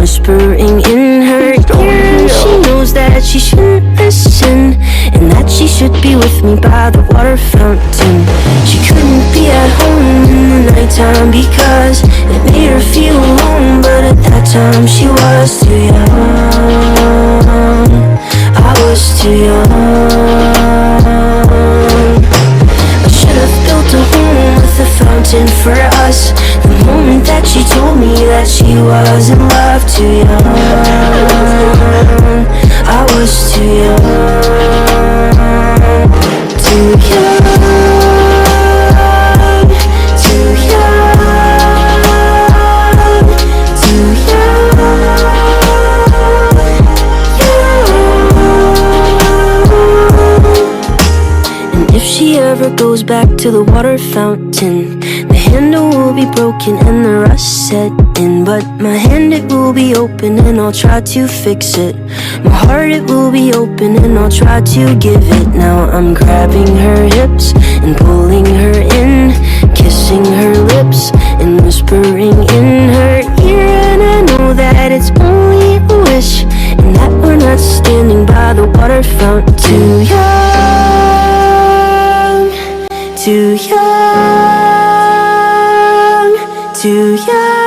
whispering in her ear. And she knows that she shouldn't listen, and that she should be with me by the water fountain. She couldn't be at home in the nighttime because it made her feel alone, but at that time she was too young. I was too young. I should have built a home with a fountain for us. The moment that she told me that she was in love, too young. I was too young. Too young. Too young. Too young. And if she ever goes back to the water fountain, the handle will be broken and the rust set in. But my hand, it will be open and I'll try to fix it. My heart, it will be open and I'll try to give it. Now I'm grabbing her hips and pulling her in, kissing her lips and whispering in her ear. And I know that it's only a wish, and that we're not standing by the water fountain. Too young, too young, too young.